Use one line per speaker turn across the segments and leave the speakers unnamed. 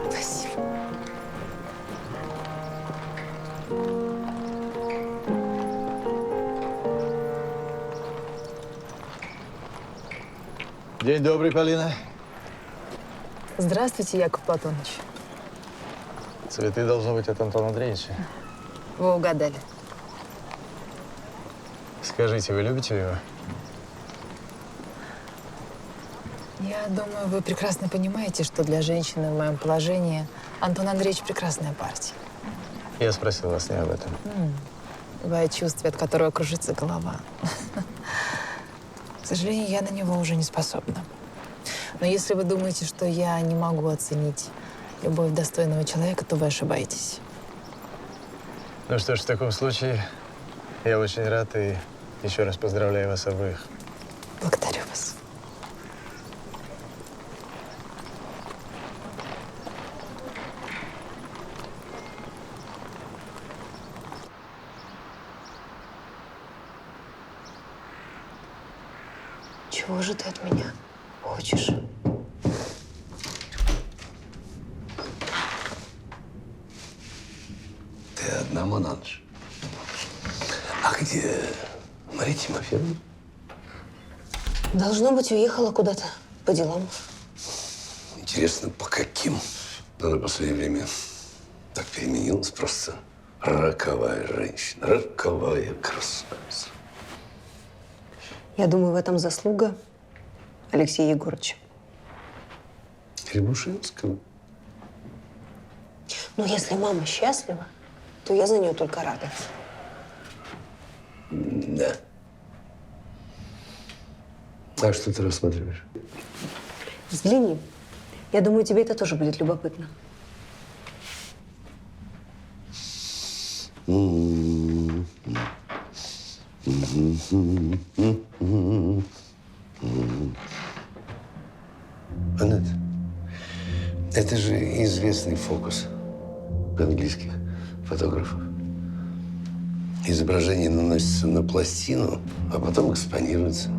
Спасибо.
День добрый, Полина.
Здравствуйте, Яков Платоныч.
Цветы должны быть от Антона Андреевича.
Вы угадали.
Скажите, вы любите его?
Я думаю, вы прекрасно понимаете, что для женщины в моем положении Антон Андреевич прекрасная партия.
Я спросил вас не об этом.
Бывает чувство, от которого кружится голова. К сожалению, я на него уже не способна. Но если вы думаете, что я не могу оценить любовь достойного человека, то вы ошибаетесь.
Ну что ж, в таком случае я очень рад и еще раз поздравляю вас обоих.
Благодарю вас. Чего же ты от меня хочешь?
Ты одна, Монанж. А где Мария Тимофеевна?
Должно быть, уехала куда-то по делам.
Интересно, по каким? Она в последнее время так переменилась. Просто роковая женщина, роковая красавица.
Я думаю, в этом заслуга Алексея Егоровича.
Рябушинского.
Но если мама счастлива, то я за нее только рада.
Да. А что ты рассматриваешь?
Взгляни. Я думаю, тебе это тоже будет любопытно.
Аннет, это же известный фокус английских фотографов. Изображение наносится на пластину, а потом экспонируется.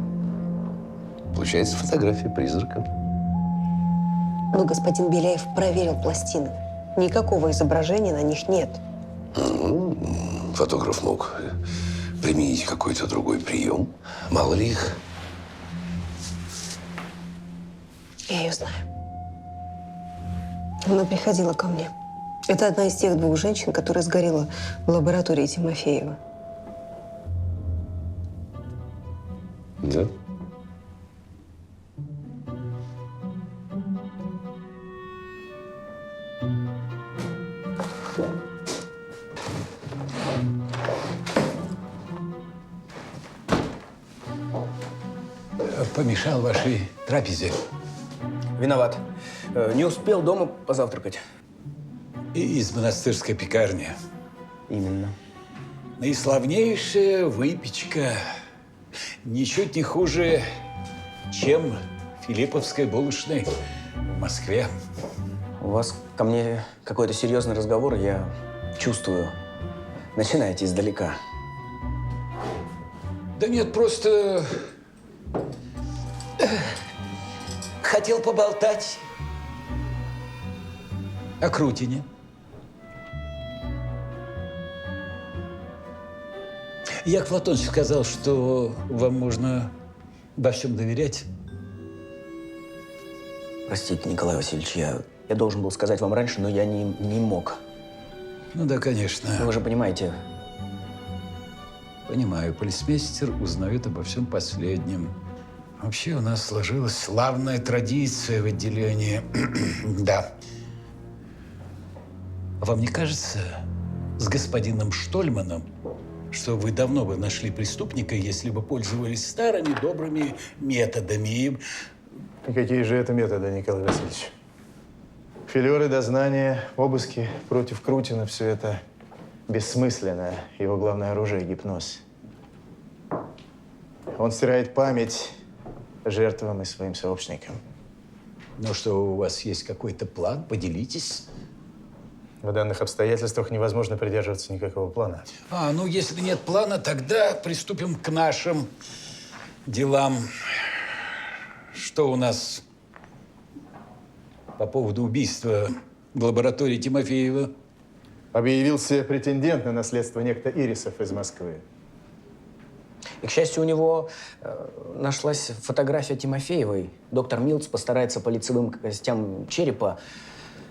Получается фотография призрака.
Но господин Беляев проверил пластины. Никакого изображения на них нет.
Ну, фотограф мог применить какой-то другой прием. Мало ли их.
Я ее знаю. Она приходила ко мне. Это одна из тех двух женщин, которая сгорела в лаборатории Тимофеева.
Да?
Помешал вашей трапезе.
Виноват. Не успел дома позавтракать.
И из монастырской пекарни.
Именно.
Наиславнейшая выпечка. Ничуть не хуже, чем Филипповской булочной в Москве.
У вас ко мне какой-то серьезный разговор, я чувствую. Начинаете издалека.
Да нет, просто хотел поболтать о Крутине. Яков Платонович сказал, что вам можно во всем доверять.
Простите, Николай Васильевич, я должен был сказать вам раньше, но я не мог.
Ну да, конечно.
Но вы же понимаете.
Понимаю, полицмейстер узнает обо всем последнем. Вообще у нас сложилась славная традиция в отделении. Да. Вам не кажется, с господином Штольманом, что вы давно бы нашли преступника, если бы пользовались старыми добрыми методами?
И какие же это методы, Николай Васильевич? Филеры, дознания, обыски против Крутина – все это бессмысленно. Его главное оружие – гипноз. Он стирает память жертвам и своим сообщникам.
Ну что, у вас есть какой-то план? Поделитесь.
В данных обстоятельствах невозможно придерживаться никакого плана.
Ну если нет плана, тогда приступим к нашим делам. Что у нас по поводу убийства в лаборатории Тимофеева?
Объявился претендент на наследство некто Ирисов из Москвы.
И, к счастью, у него нашлась фотография Тимофеевой. Доктор Милц постарается по лицевым костям черепа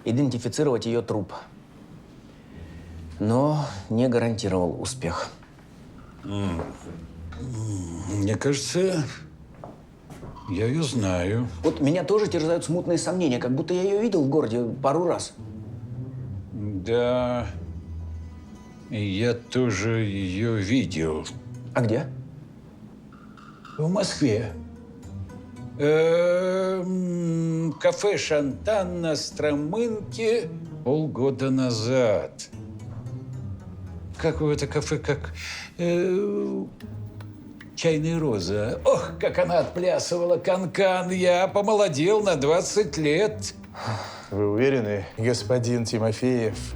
идентифицировать ее труп. Но не гарантировал успех.
Мне кажется, я ее знаю.
Вот меня тоже терзают смутные сомнения, как будто я ее видел в городе пару раз.
Да, я тоже ее видел.
А где?
В Москве. Кафе «Шантан» на Стромынке полгода назад. Как это кафе, как «Чайная роза». Ох, как она отплясывала канкан. Я помолодел на 20 лет.
Вы уверены, господин Тимофеев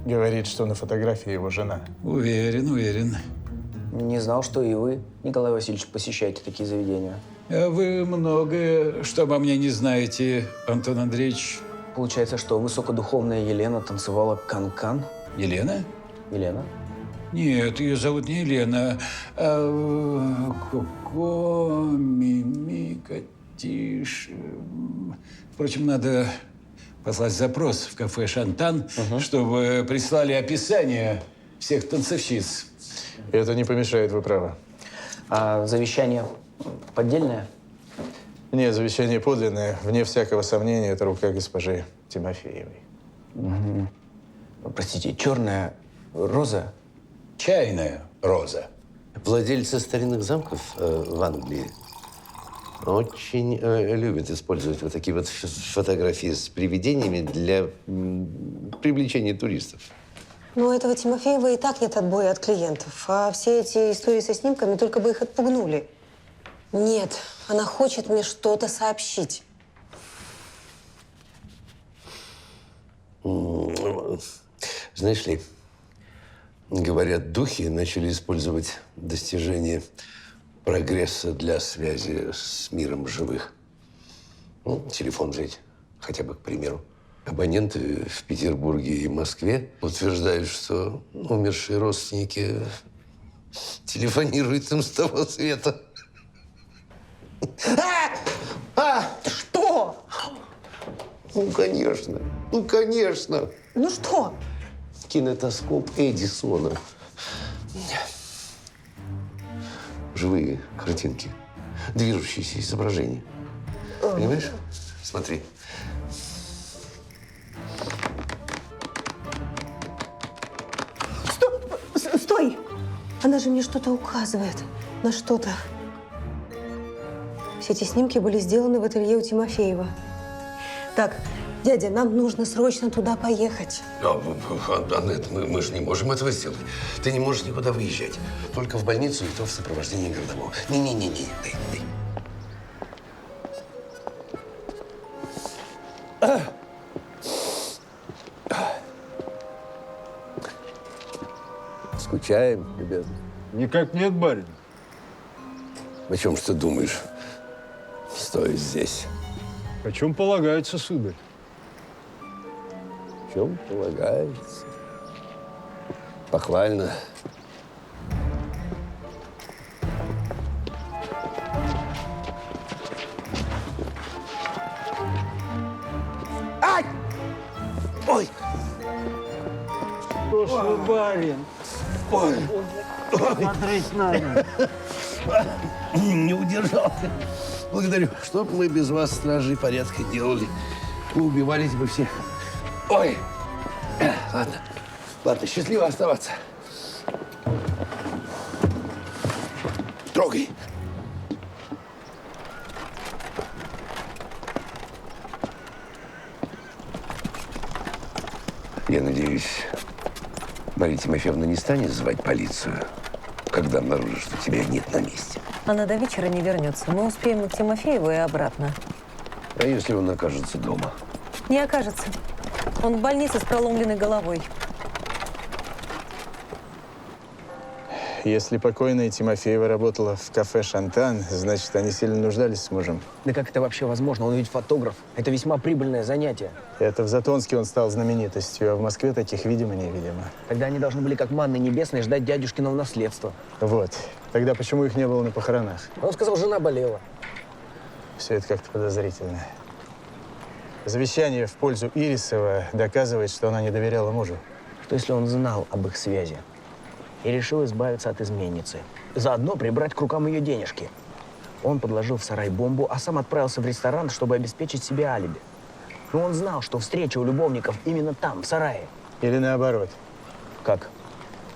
говорит, что на фотографии его жена?
Уверен, уверен.
Не знал, что и вы, Николай Васильевич, посещаете такие заведения.
А вы многое, что обо мне не знаете, Антон Андреевич.
Получается, что высокодуховная Елена танцевала канкан?
Елена?
Елена?
Нет, ее зовут не Елена, а Коко, Мими, Катиш. Впрочем, надо послать запрос в кафе «Шантан», чтобы прислали описание всех танцовщиц.
Это не помешает, вы правы.
А завещание поддельное?
Нет, завещание подлинное. Вне всякого сомнения, это рука госпожи Тимофеевой.
Простите, черная роза?
Чайная роза.
Владельцы старинных замков в Англии очень любят использовать вот такие вот фотографии с привидениями для привлечения туристов.
Но у этого Тимофеева и так нет отбоя от клиентов. А все эти истории со снимками только бы их отпугнули. Нет, она хочет мне что-то сообщить.
Знаешь ли, говорят, духи начали использовать достижения прогресса для связи с миром живых. Ну, телефон взять, хотя бы, к примеру. Абоненты в Петербурге и Москве утверждают, что умершие родственники телефонируют им с того света.
Что?
Ну, конечно. Ну, конечно.
Ну что?
Кинетоскоп Эдисона. Живые картинки. Движущиеся изображения. Понимаешь? Смотри.
Стой! Она же мне что-то указывает. На что-то. Все эти снимки были сделаны в ателье у Тимофеева. Так, дядя, нам нужно срочно туда поехать.
Аннет, мы же не можем этого сделать. Ты не можешь никуда выезжать. Только в больницу и то в сопровождении городового. Не-не-не, дай. Скучаем, ребята?
Никак нет, барин.
О чем ж ты думаешь, стоя здесь?
О чем полагается, сударь?
В чем полагается? Похвально. Ай! Ой!
Что ж вы, барин?
Ой!
Смотреть надо.
Не удержал. Благодарю. Что бы мы без вас, стражей порядка, делали? Убивались бы все. Ой! Ладно, счастливо оставаться. Трогай. Я надеюсь, Мария Тимофеевна не станет звать полицию, когда обнаружит, что тебя нет на месте.
Она до вечера не вернется. Мы успеем к Тимофееву и обратно.
А если он окажется дома?
Не окажется. Он в больнице с проломленной головой.
если покойная Тимофеева работала в кафе «Шантан», значит, они сильно нуждались с мужем.
Да как это вообще возможно? Он ведь фотограф. Это весьма прибыльное занятие.
Это в Затонске он стал знаменитостью, а в Москве таких видимо-невидимо.
Тогда они должны были, как манны небесной, ждать дядюшкиного наследства.
Вот. Тогда почему их не было на похоронах?
Он сказал, жена болела.
Все это как-то подозрительно. Завещание в пользу Ирисова доказывает, что она не доверяла мужу.
Что если он знал об их связи и решил избавиться от изменницы? Заодно прибрать к рукам ее денежки. Он подложил в сарай бомбу, а сам отправился в ресторан, чтобы обеспечить себе алиби. Но он знал, что встреча у любовников именно там, в сарае.
Или наоборот.
Как?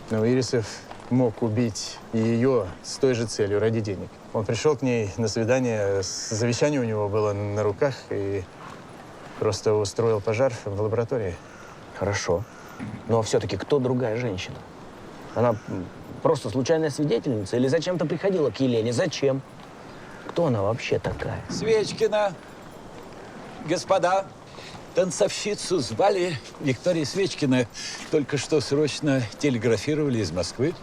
Но Ирисов мог убить и ее с той же целью, ради денег. Он пришел к ней на свидание, завещание у него было на руках и просто устроил пожар в лаборатории.
Хорошо. Но все-таки кто другая женщина? Она просто случайная свидетельница или зачем-то приходила к Елене? Зачем? Кто она вообще такая?
Свечкина. Господа, танцовщицу звали Виктория Свечкина. Только что срочно телеграфировали из Москвы.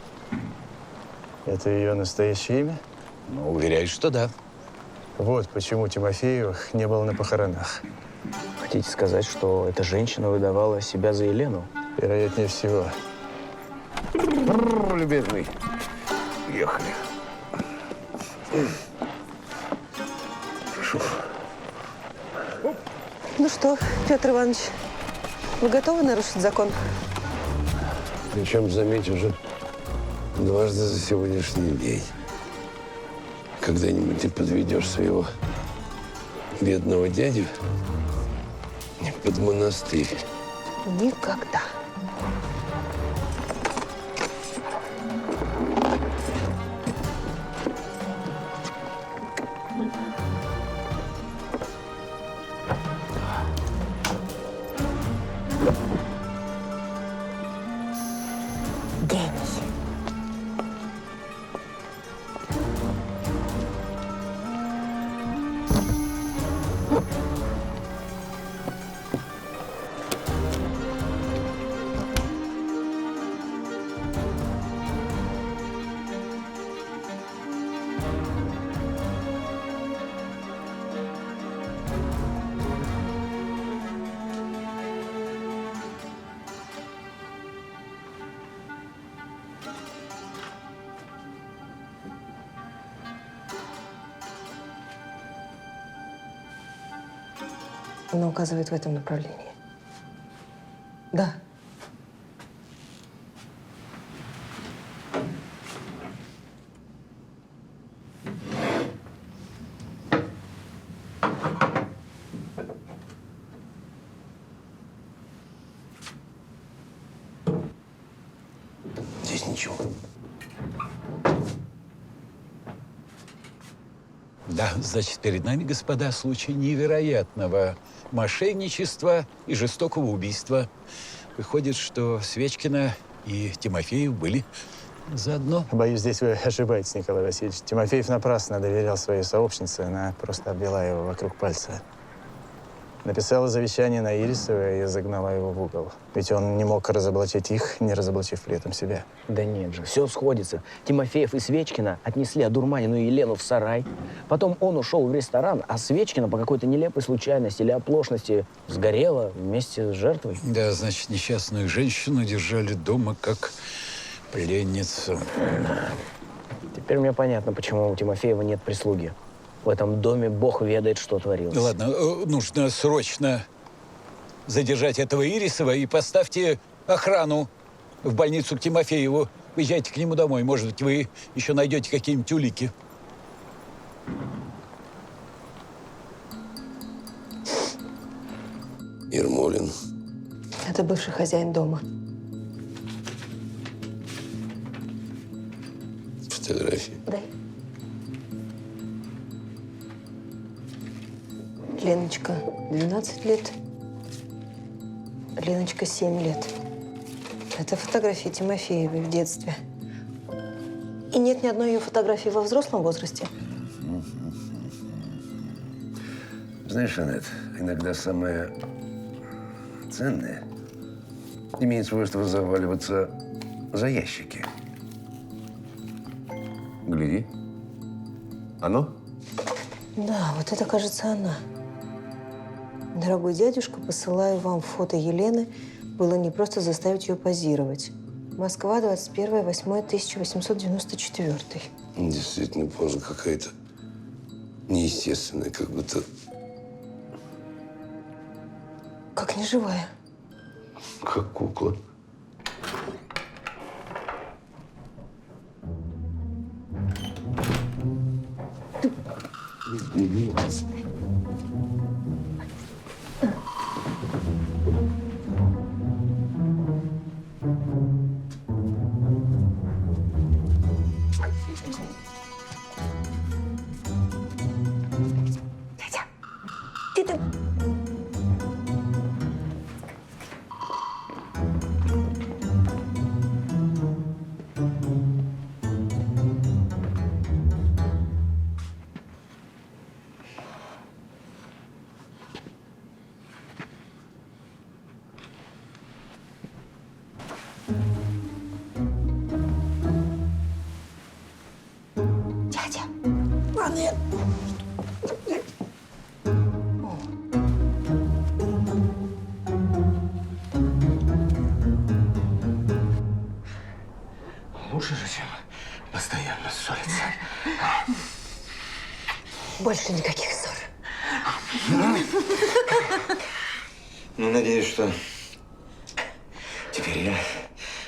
Это ее настоящее имя?
Ну, уверяю, что да.
Вот почему Тимофеевых не было на похоронах.
Хотите сказать, что эта женщина выдавала себя за Елену?
Вероятнее всего.
Любезный, ехали. Прошу.
Ну что, Петр Иванович, вы готовы нарушить закон?
Причем, заметь, уже дважды за сегодняшний день. Когда-нибудь ты подведешь своего бедного дядю под монастырь.
Никогда. Она указывает в этом направлении. Да.
Здесь ничего.
Да, значит, перед нами, господа, случай невероятного мошенничества и жестокого убийства. Выходит, что Свечкина и Тимофеев были заодно.
Боюсь, здесь вы ошибаетесь, Николай Васильевич. Тимофеев напрасно доверял своей сообщнице, она просто обвела его вокруг пальца. Написала завещание на Ирисова и загнала его в угол. Ведь он не мог разоблачить их, не разоблачив при этом себя.
Да нет же, все сходится. Тимофеев и Свечкина отнесли одурманенную Елену в сарай. Потом он ушел в ресторан, а Свечкина по какой-то нелепой случайности или оплошности сгорела вместе с жертвой.
Да, значит, несчастную женщину держали дома как пленницу.
Теперь мне понятно, почему у Тимофеева нет прислуги. В этом доме Бог ведает, что творилось.
Ладно, нужно срочно задержать этого Ирисова и поставьте охрану в больницу к Тимофееву. Поезжайте к нему домой. Может быть, вы еще найдете какие-нибудь улики.
Ермолин.
Это бывший хозяин дома.
Фотографии.
Дай. Леночка 12 лет. Леночка 7 лет. Это фотографии Тимофеевой в детстве. И нет ни одной ее фотографии во взрослом возрасте.
Знаешь, Анет, иногда самое ценное имеет свойство заваливаться за ящики. Гляди. Оно?
Да, вот это, кажется, она. Дорогой дядюшка, посылаю вам фото Елены. Было не просто заставить ее позировать. Москва, 21.08.1894.
Действительно, поза какая-то неестественная, как будто
Как неживая.
как кукла.
Дядя, ты там... Дядя, ладно, я...
Лучше же, чем постоянно ссориться.
Больше никаких ссор.
Ну, надеюсь, что теперь я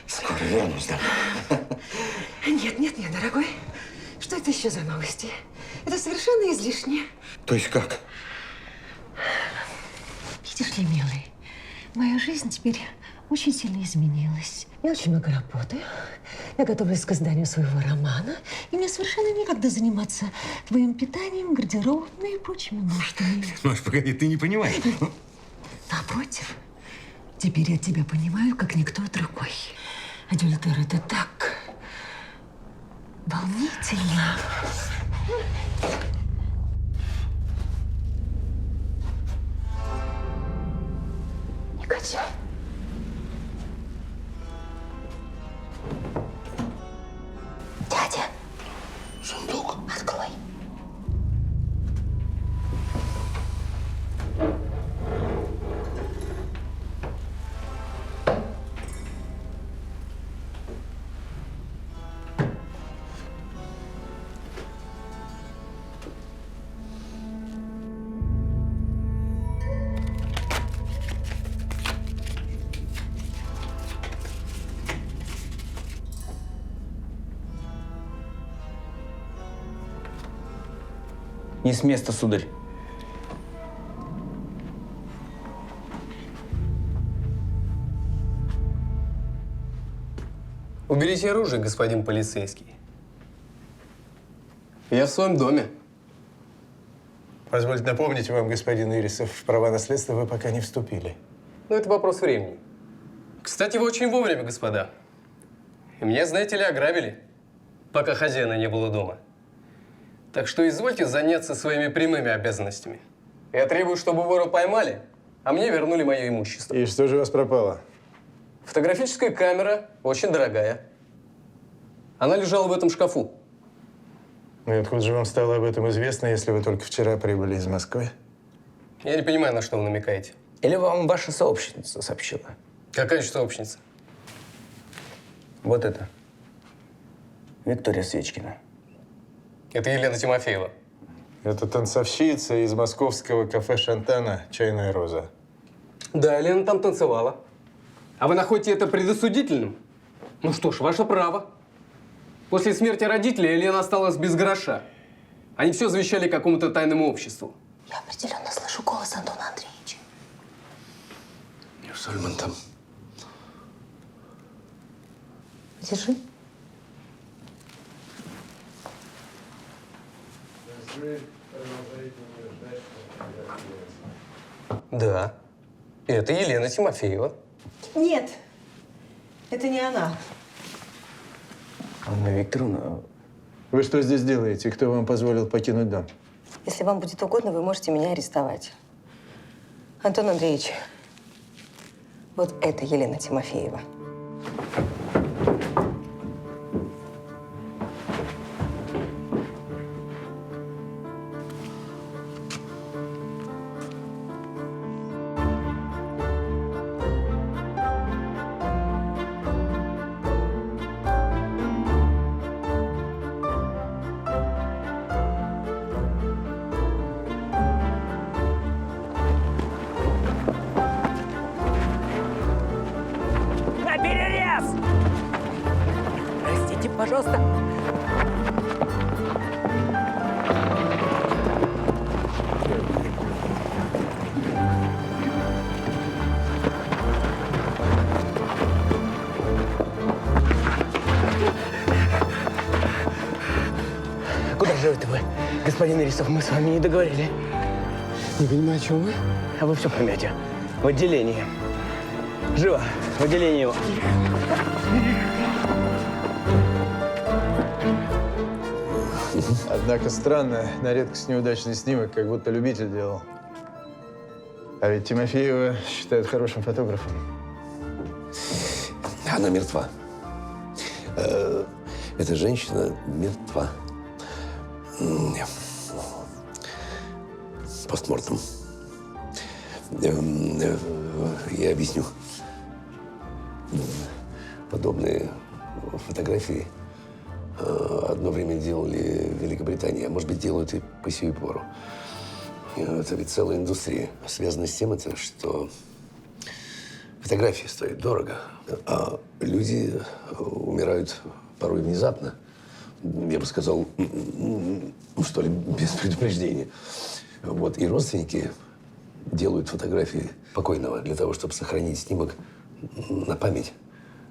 скоро вернусь домой.
Нет, дорогой. Что это еще за новости? Это совершенно излишне.
То есть как?
Видишь ли, милый, моя жизнь теперь очень сильно изменилась. Я очень много работаю. Я готовлюсь к изданию своего романа. И мне совершенно некогда заниматься твоим питанием, гардеробной и прочими нуждами.
Маш, погоди, ты не понимаешь.
Напротив, теперь я тебя понимаю, как никто другой. Адюльтер, это так волнительно. Негодяй. Дядя.
Сундук.
Открой.
Не с места, сударь.
Уберите оружие, господин полицейский. Я в своем доме.
Позвольте напомнить вам, господин Ирисов, в права наследства вы пока не вступили.
Но это вопрос времени. Кстати, вы очень вовремя, господа. И меня, знаете ли, ограбили, пока хозяина не было дома. Так что извольте заняться своими прямыми обязанностями. Я требую, чтобы вора поймали, а мне вернули мое имущество.
И что же у вас пропало?
Фотографическая камера, очень дорогая. Она лежала в этом шкафу.
Ну и откуда же вам стало об этом известно, если вы только вчера прибыли из Москвы?
Я не понимаю, на что вы намекаете.
Или вам ваша сообщница сообщила?
Какая же сообщница?
Вот это. Виктория Свечкина.
Это Елена Тимофеева.
Это танцовщица из московского кафе «Шантана» «Чайная роза».
Да, Елена там танцевала. А вы находите это предосудительным? Ну что ж, ваше право. После смерти родителей Елена осталась без гроша. Они все завещали какому-то тайному обществу.
Я определенно слышу голос Антона Андреевича.
Сольман там.
Держи.
Да. Это Елена Тимофеева.
Нет, это не она.
Анна Викторовна,
Вы что здесь делаете? Кто вам позволил покинуть дом?
Если вам будет угодно, вы можете меня арестовать. Антон Андреевич, вот это Елена Тимофеева.
Пожалуйста.
Куда же это вы, господин Ирисов? Мы с вами не договорили.
Не понимаю, о чем вы?
А вы все поймете. В отделении. Живо, в отделении его.
Однако странно, на редкость неудачный снимок, как будто любитель делал. А ведь Тимофеева считают хорошим фотографом.
Она мертва. Эта женщина мертва. Постмортем. Я объясню. Подобные фотографии одно время делали в Великобритании, а может быть, делают и по сию пору. Это ведь целая индустрия. Связана с тем, что фотографии стоят дорого, а люди умирают порой внезапно. Я бы сказал, что ли, без предупреждения. Вот. И родственники делают фотографии покойного для того, чтобы сохранить снимок на память.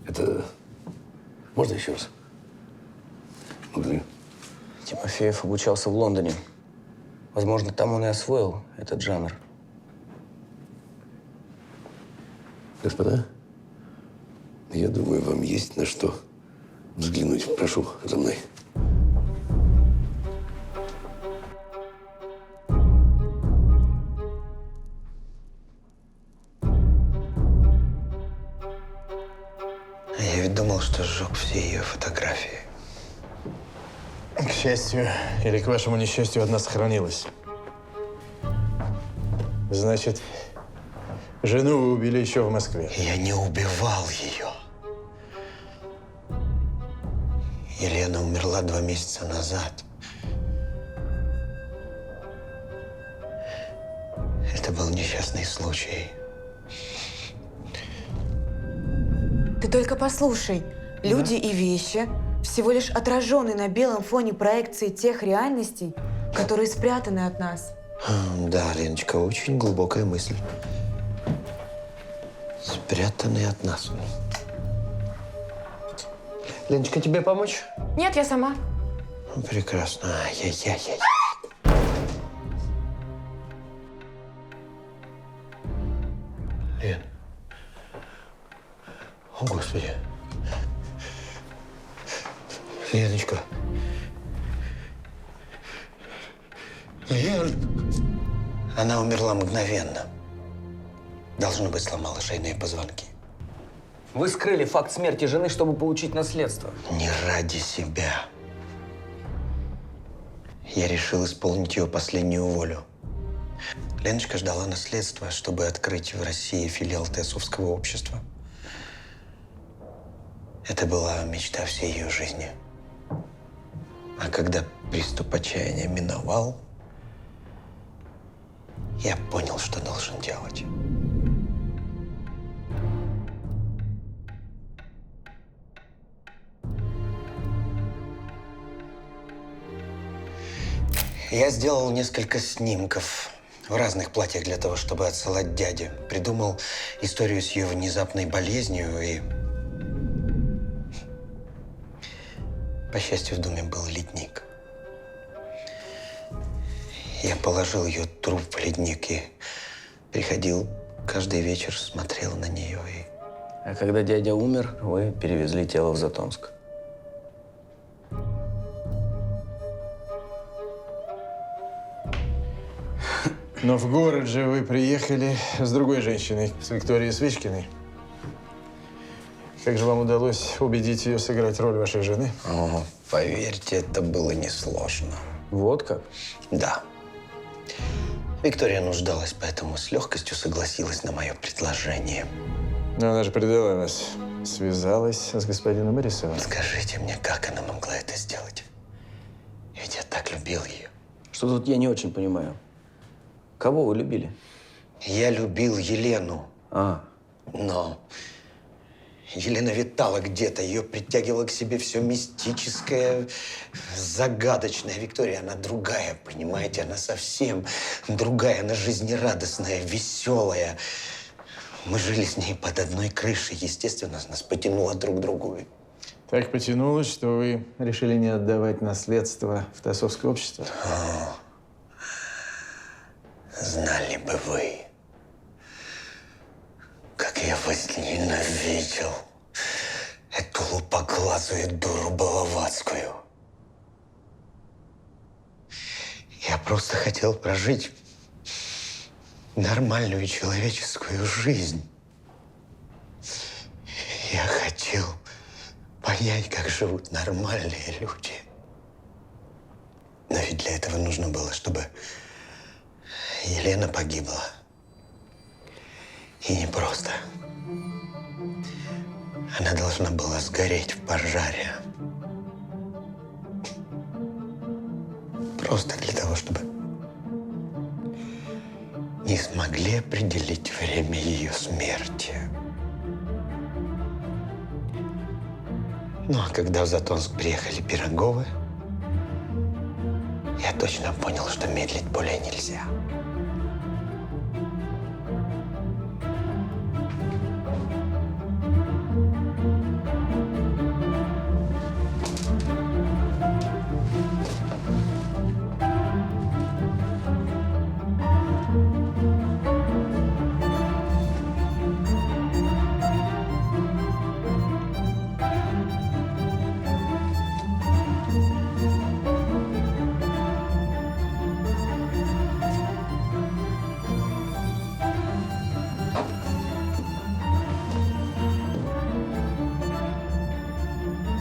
Это… Можно еще раз? Благодарю.
Тимофеев обучался в Лондоне. Возможно, там он и освоил этот жанр.
Господа, я думаю, вам есть на что взглянуть. Прошу, за мной.
Я ведь думал, что сжег все ее фотографии.
К счастью, или к вашему несчастью, одна сохранилась. Значит, жену вы убили еще в Москве.
Я не убивал ее. Елена умерла 2 месяца назад. Это был несчастный случай.
Ты только послушай. Люди и вещи всего лишь отраженные на белом фоне проекции тех реальностей, которые спрятаны от нас.
Да, Леночка, очень глубокая мысль. Спрятанные от нас. Леночка, тебе помочь?
Нет, я сама.
Прекрасно. Ай-яй-яй-яй. Лен. О, Господи. Леночка. Лен. Она умерла мгновенно. Должно быть, сломала шейные позвонки.
Вы скрыли факт смерти жены, чтобы получить наследство.
Не ради себя. Я решил исполнить ее последнюю волю. Леночка ждала наследства, чтобы открыть в России филиал Тессовского общества. Это была мечта всей ее жизни. А когда приступ отчаяния миновал, я понял, что должен делать. Я сделал несколько снимков в разных платьях для того, чтобы отсылать дяде. Придумал историю с ее внезапной болезнью и… По счастью, в доме был ледник. Я положил ее труп в ледник и приходил каждый вечер, смотрел на нее.
А когда дядя умер, вы перевезли тело в Затонск.
Но в город же вы приехали с другой женщиной, с Викторией Свечкиной. Как же вам удалось убедить ее сыграть роль вашей жены?
О, поверьте, это было несложно.
Вот как?
Да. Виктория нуждалась, поэтому с легкостью согласилась на мое предложение.
Но она же предала вас. Связалась с господином Ирисовым.
Скажите мне, как она могла это сделать? Ведь я так любил ее.
Что тут я не очень понимаю. Кого вы любили?
Я любил Елену.
А.
Но
Елена витала где-то, ее притягивало к себе все мистическое, загадочное. Виктория, она другая, понимаете? Она совсем другая, она жизнерадостная, веселая. Мы жили с ней под одной крышей. Естественно, нас потянуло друг к другу.
Так потянулось, что вы решили не отдавать наследство в тасовское общество?
О, знали бы вы, как я возненавидел эту лупоглазую дуру Баловацкую. Я просто хотел прожить нормальную человеческую жизнь. Я хотел понять, как живут нормальные люди. Но ведь для этого нужно было, чтобы Елена погибла. И не просто. Она должна была сгореть в пожаре. Просто для того, чтобы не смогли определить время ее смерти. Ну, а когда в Затонск приехали Пироговы, я точно понял, что медлить более нельзя.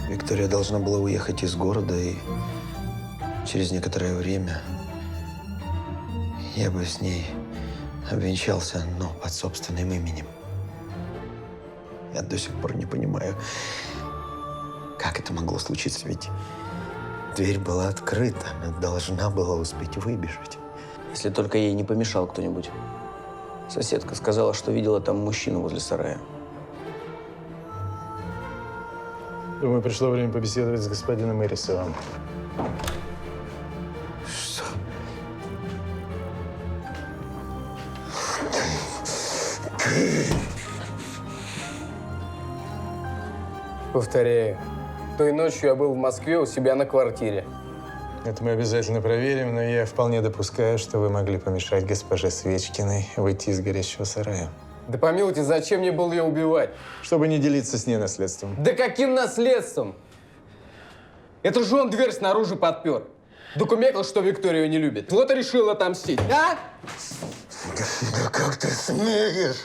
Виктория должна была уехать из города, и через некоторое время я бы с ней обвенчался, но под собственным именем. Я до сих пор не понимаю, как это могло случиться, ведь дверь была открыта, она должна была успеть выбежать.
Если только ей не помешал кто-нибудь. Соседка сказала, что видела там мужчину возле сарая.
Думаю, пришло время побеседовать с господином Эрисовым.
Что?
Повторяю, той ночью я был в Москве у себя на квартире.
Это мы обязательно проверим, но я вполне допускаю, что вы могли помешать госпоже Свечкиной выйти из горящего сарая.
Да помилуйте, зачем мне было ее убивать?
Чтобы не делиться с ней наследством.
Да каким наследством? Это же он дверь снаружи подпер. Докумекал, что Виктория ее не любит. Вот и решил отомстить. А?
Да как ты смеешь,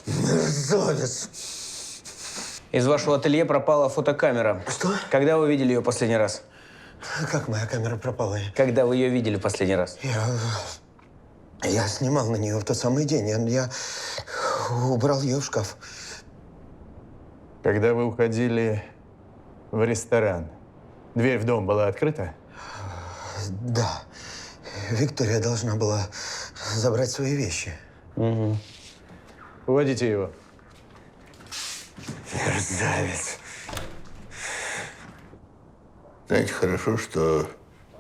мерзавец!
Из вашего ателье пропала фотокамера.
Что?
Когда вы видели ее последний раз?
Как моя камера пропала?
Когда вы ее видели в последний раз?
Я снимал на нее в тот самый день. Я убрал ее в шкаф.
Когда вы уходили в ресторан, дверь в дом была открыта?
Да. Виктория должна была забрать свои вещи.
Угу.
Уводите его.
Мерзавец.
Знаете, хорошо, что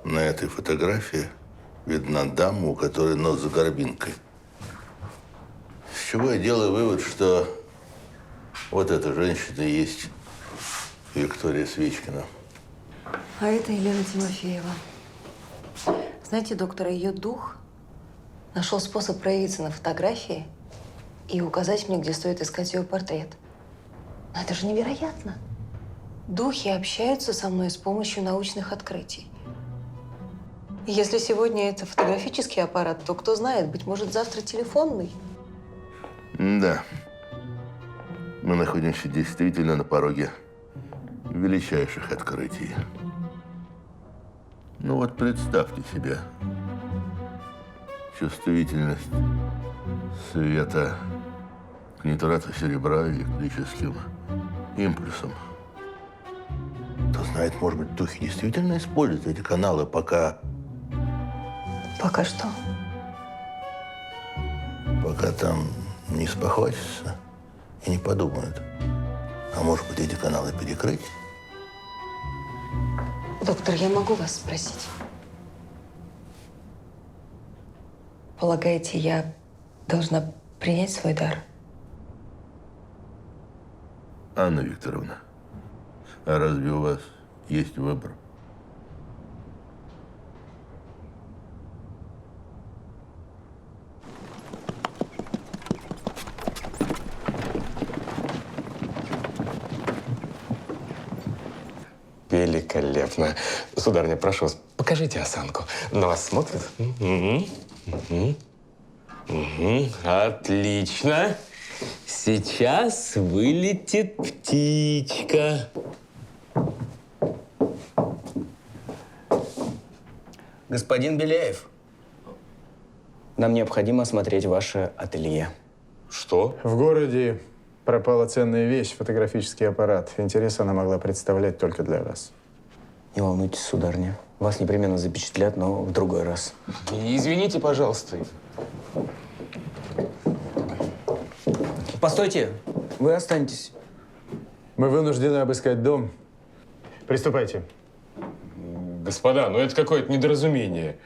на этой фотографии видна дама, у которой нос за горбинкой. С чего я делаю вывод, что вот эта женщина и есть Виктория Свечкина.
А это Елена Тимофеева. Знаете, доктор, ее дух нашел способ проявиться на фотографии и указать мне, где стоит искать ее портрет. Но это же невероятно. Духи общаются со мной с помощью научных открытий. И если сегодня это фотографический аппарат, то кто знает, быть может, завтра телефонный.
Да. Мы находимся действительно на пороге величайших открытий. Ну вот представьте себе чувствительность света к нитрату серебра электрическим импульсом. Кто знает, может быть, духи действительно используют эти каналы, пока
Пока что?
пока там не спохватятся и не подумают А может быть, эти каналы перекрыть?
Доктор, я могу вас спросить? Полагаете, я должна принять свой дар?
Анна Викторовна, а разве у вас есть выбор?
Великолепно. Сударыня, прошу вас, покажите осанку. На вас смотрят? Отлично. Сейчас вылетит птичка.
Господин Беляев, нам необходимо осмотреть ваше ателье.
Что?
В городе пропала ценная вещь, фотографический аппарат. Интерес она могла представлять только для вас.
Не волнуйтесь, сударыня. Вас непременно запечатлят, но в другой раз.
Извините, пожалуйста.
Постойте, вы останетесь.
Мы вынуждены обыскать дом. Приступайте.
Господа, ну это какое-то недоразумение.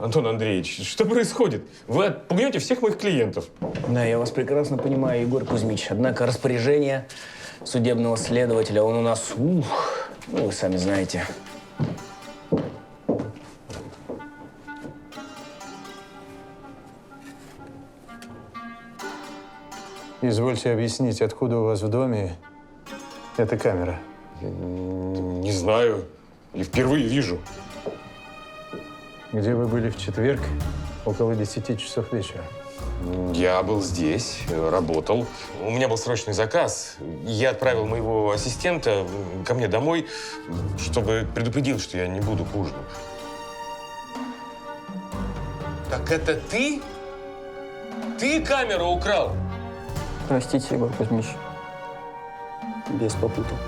Антон Андреевич, что происходит? Вы отпугнете всех моих клиентов.
Да, я вас прекрасно понимаю, Егор Кузьмич. Однако распоряжение судебного следователя, он у нас, ну, вы сами знаете.
Извольте объяснить, откуда у вас в доме эта камера?
Не знаю. Или впервые вижу.
Где вы были в четверг около 10 часов вечера?
Я был здесь, работал. У меня был срочный заказ. Я отправил моего ассистента ко мне домой, чтобы предупредил, что я не буду к ужину. Так это ты? Ты камеру украл?
Простите, Егор Кузьмич. Без попутал.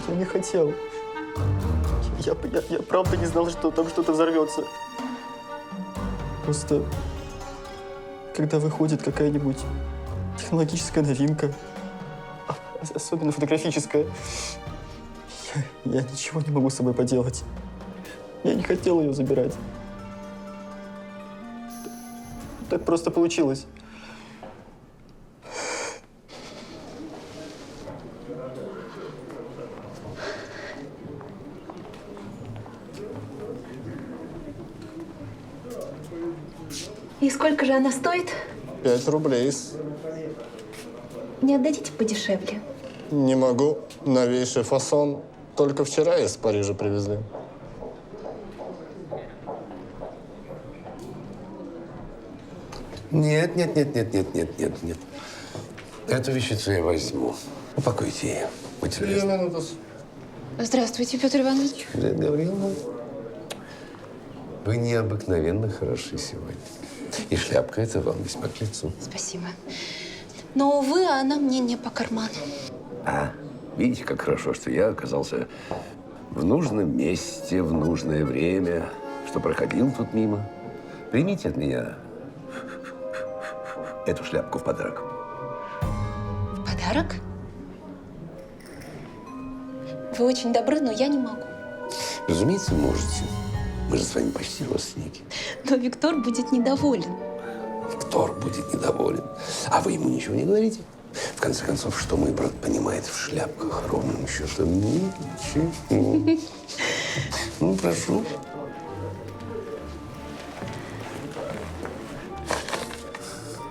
Я не хотел. Я правда не знал, что там что-то взорвется. Просто, когда выходит какая-нибудь технологическая новинка, особенно фотографическая, я ничего не могу с собой поделать. Я не хотел ее забирать. Так просто получилось.
И сколько же она стоит?
5 рублей.
Не отдадите подешевле?
Не могу. Новейший фасон. Только вчера из Парижа привезли.
Нет. Эту вещицу я возьму. Упакуйте ее. Будьте любезны.
Здравствуйте, Петр Иванович.
Лена Гавриловна, вы необыкновенно хороши сегодня. И шляпка эта вам весьма к лицу.
Спасибо. Но, увы, она мне не по карману.
Видите, как хорошо, что я оказался в нужном месте, в нужное время, что проходил тут мимо. Примите от меня эту шляпку в подарок.
В подарок? Вы очень добры, но я не могу.
Разумеется, можете. Мы же с вами почти родственники.
Но Виктор будет недоволен.
Виктор будет недоволен. А вы ему ничего не говорите? В конце концов, что мой брат понимает в шляпках, ровным счетом ничего. Ну, прошу.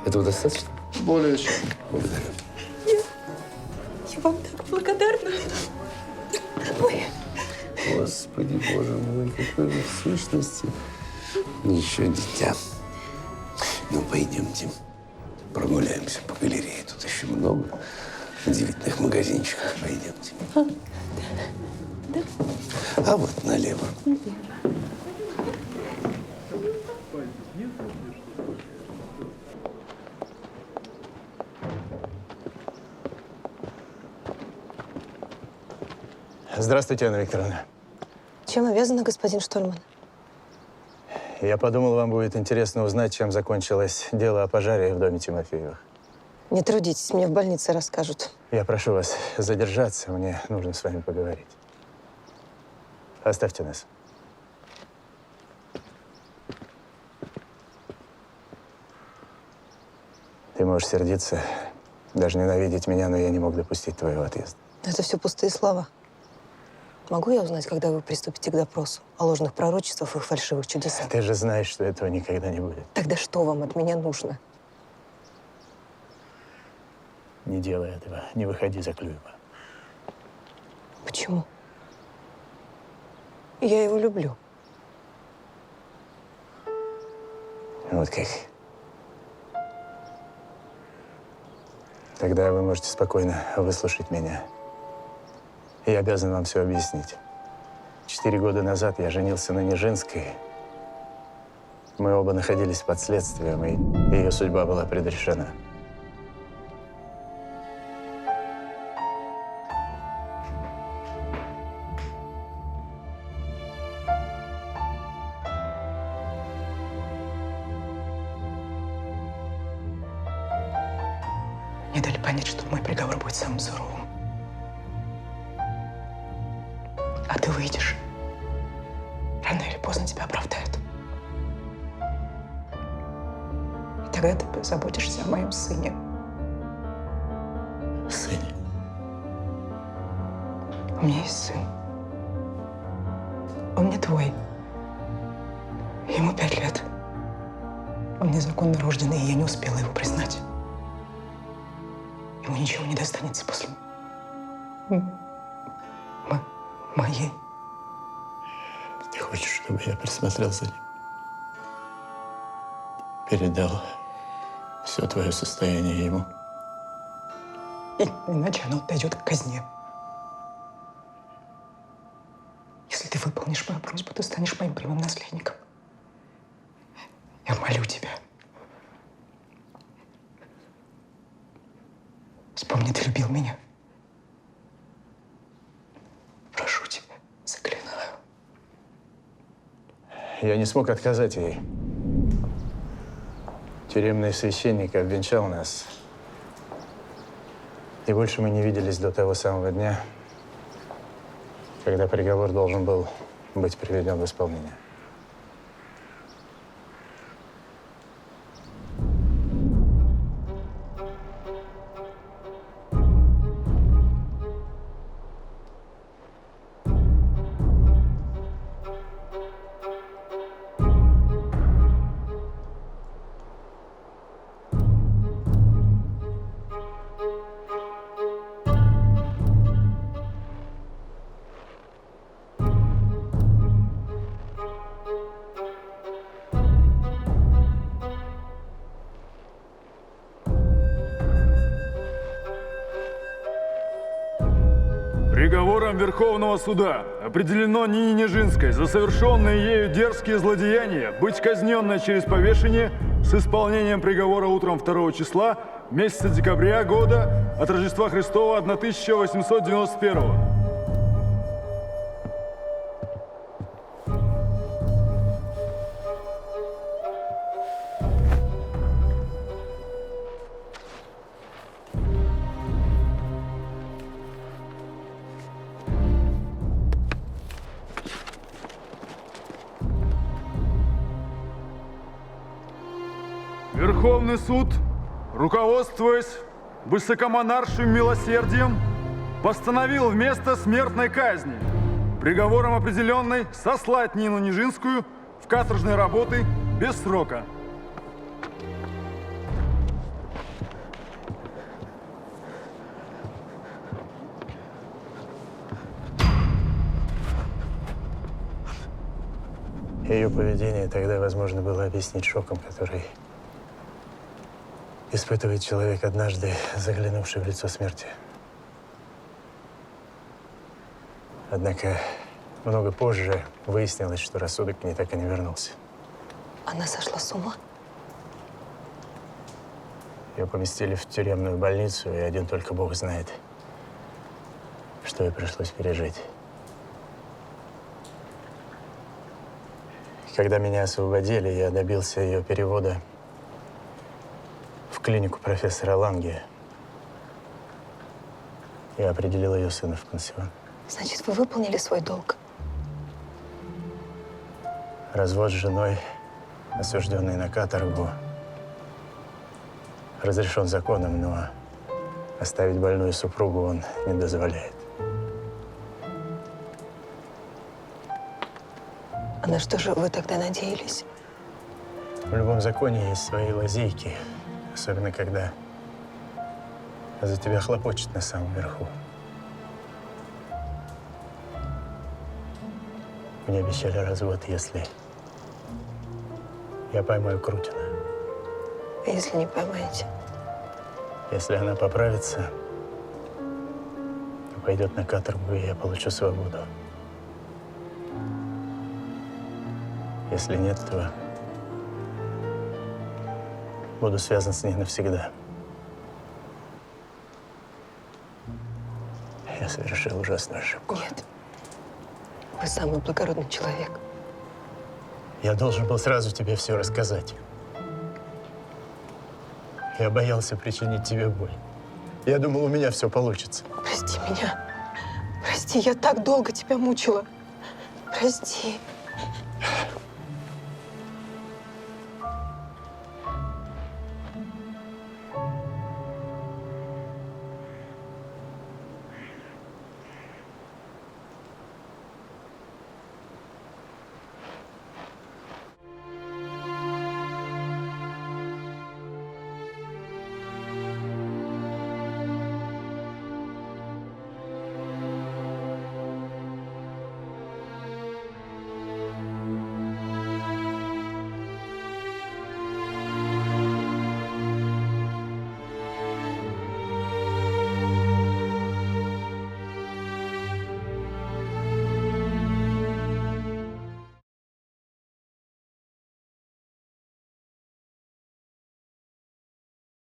Этого достаточно?
Более чем.
Благодарю.
Я вам так благодарна. Ой.
Господи, боже мой, какой вы в сущности еще дитя. Ну, пойдемте, прогуляемся по галерее. Тут еще много удивительных магазинчиков. Пойдемте. А вот налево.
Здравствуйте, Анна Викторовна.
Чем обязана, господин Штольман?
Я подумал, вам будет интересно узнать, чем закончилось дело о пожаре в доме Тимофеевых.
Не трудитесь, мне в больнице расскажут.
Я прошу вас задержаться, мне нужно с вами поговорить. Оставьте нас. Ты можешь сердиться, даже ненавидеть меня, но я не мог допустить твоего отъезда.
Это все пустые слова. Могу я узнать, когда вы приступите к допросу о ложных пророчествах и фальшивых чудесах?
Ты же знаешь, что этого никогда не будет.
Тогда что вам от меня нужно?
Не делай этого, не выходи за Клюева.
Почему? Я его люблю.
Вот как. Тогда вы можете спокойно выслушать меня. Я обязан вам все объяснить. 4 года назад я женился на Нежинской. Мы оба находились под следствием, и ее судьба была предрешена.
Мне дали понять, что мой приговор будет самым суровым. А ты выйдешь. Рано или поздно тебя оправдают. И тогда ты позаботишься о моем сыне.
Сыне?
У меня есть сын. Он не твой. Ему 5 лет. Он незаконно рожденный, и я не успела его признать. Ему ничего не достанется после моей.
Ты хочешь, чтобы я присмотрел за ним? Передал все твое состояние ему?
Иначе оно дойдет к казни. Если ты выполнишь мою просьбу, ты станешь моим прямым наследником. Я молю тебя. Вспомни, ты любил меня. Прошу тебя, заклинаю.
Я не смог отказать ей. Тюремный священник обвенчал нас. И больше мы не виделись до того самого дня, когда приговор должен был быть приведен в исполнение.
Приговором Верховного суда определено Нине Нежинской за совершенные ею дерзкие злодеяния быть казненной через повешение с исполнением приговора утром 2 числа месяца декабря года от Рождества Христова 1891. Верховный суд, руководствуясь высокомонаршим милосердием, постановил вместо смертной казни приговором определенной сослать Нину Нижинскую в каторжные работы без срока.
Ее поведение тогда возможно было объяснить шоком, который испытывает человек, однажды заглянувший в лицо смерти. Однако много позже выяснилось, что рассудок к ней так и не вернулся.
Она сошла с ума?
Ее поместили в тюремную больницу, и один только Бог знает, что ей пришлось пережить. Когда меня освободили, я добился ее перевода в клинику профессора Ланге. Я определил ее сына в пансион.
Значит, вы выполнили свой долг?
Развод с женой, осужденный на каторгу, разрешен законом, но оставить больную супругу он не дозволяет.
А на что же вы тогда надеялись?
В любом законе есть свои лазейки, особенно когда за тебя хлопочет на самом верху. Мне обещали развод, если я поймаю Крутина.
А если не поймаете?
Если она поправится, то пойдет на каторгу, и я получу свободу. Если нет, то буду связан с ней навсегда. Я совершил ужасную ошибку.
Нет. Вы самый благородный человек.
Я должен был сразу тебе все рассказать. Я боялся причинить тебе боль. Я думал, у меня все получится.
Прости меня. Прости, я так долго тебя мучила. Прости.